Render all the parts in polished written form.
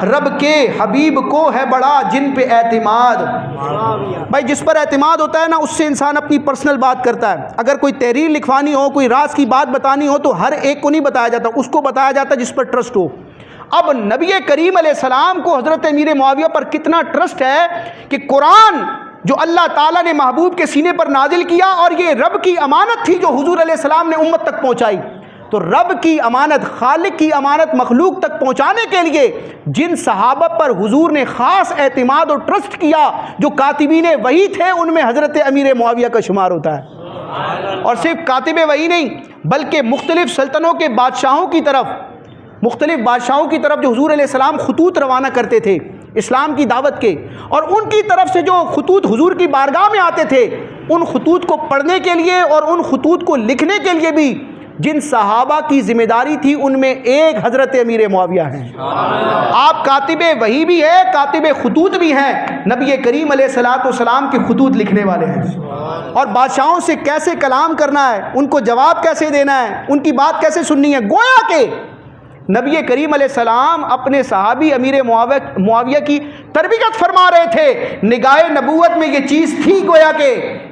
رب کے حبیب کو ہے بڑا جن پہ اعتماد. بھائی جس پر اعتماد ہوتا ہے نا اس سے انسان اپنی پرسنل بات کرتا ہے. اگر کوئی تحریر لکھوانی ہو, کوئی راز کی بات بتانی ہو تو ہر ایک کو نہیں بتایا جاتا, اس کو بتایا جاتا جس پر ٹرسٹ ہو. اب نبی کریم علیہ السلام کو حضرت امیر معاویہ پر کتنا ٹرسٹ ہے کہ قرآن جو اللہ تعالیٰ نے محبوب کے سینے پر نازل کیا اور یہ رب کی امانت تھی جو حضور علیہ السلام نے امت تک پہنچائی. تو رب کی امانت, خالق کی امانت مخلوق تک پہنچانے کے لیے جن صحابہ پر حضور نے خاص اعتماد اور ٹرسٹ کیا, جو کاتبین وحی تھے, ان میں حضرت امیر معاویہ کا شمار ہوتا ہے. اور صرف کاتب وحی نہیں بلکہ مختلف سلطنتوں کے بادشاہوں کی طرف جو حضور علیہ السلام خطوط روانہ کرتے تھے اسلام کی دعوت کے, اور ان کی طرف سے جو خطوط حضور کی بارگاہ میں آتے تھے, ان خطوط کو پڑھنے کے لیے اور ان خطوط کو لکھنے کے لیے بھی جن صحابہ کی ذمہ داری تھی ان میں ایک حضرت امیر معاویہ ہیں. آپ کاتب وحی بھی ہے, کاتب خطوط بھی ہیں, نبی کریم علیہ الصلوۃ والسلام کے خطوط لکھنے والے ہیں. اور بادشاہوں سے کیسے کلام کرنا ہے, ان کو جواب کیسے دینا ہے, ان کی بات کیسے سننی ہے, گویا کہ نبی کریم علیہ السلام اپنے صحابی امیر معاویہ کی تربیت فرما رہے تھے. نگاہ نبوت میں یہ چیز تھی گویا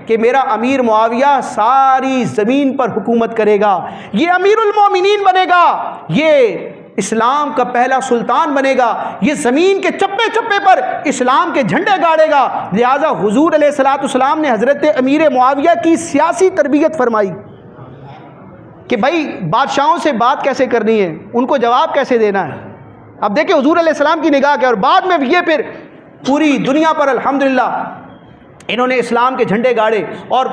کہ میرا امیر معاویہ ساری زمین پر حکومت کرے گا, یہ امیر المومنین بنے گا, یہ اسلام کا پہلا سلطان بنے گا, یہ زمین کے چپے چپے پر اسلام کے جھنڈے گاڑے گا. لہذا حضور علیہ الصلوۃ والسلام نے حضرت امیر معاویہ کی سیاسی تربیت فرمائی کہ بھائی بادشاہوں سے بات کیسے کرنی ہے, ان کو جواب کیسے دینا ہے. اب دیکھیں حضور علیہ السلام کی نگاہ کیا, اور بعد میں یہ پھر پوری دنیا پر الحمدللہ انہوں نے اسلام کے جھنڈے گاڑے, اور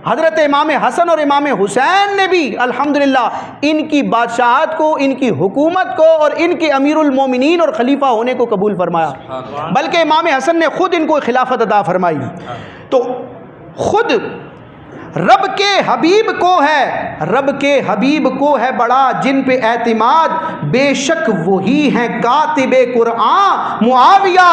حضرت امام حسن اور امام حسین نے بھی الحمدللہ ان کی بادشاہت کو, ان کی حکومت کو اور ان کے امیر المومنین اور خلیفہ ہونے کو قبول فرمایا, بلکہ امام حسن نے خود ان کو خلافت عطا فرمائی. تو خود رب کے حبیب کو ہے بڑا جن پہ اعتماد, بے شک وہی ہیں کاتب قرآن معاویہ.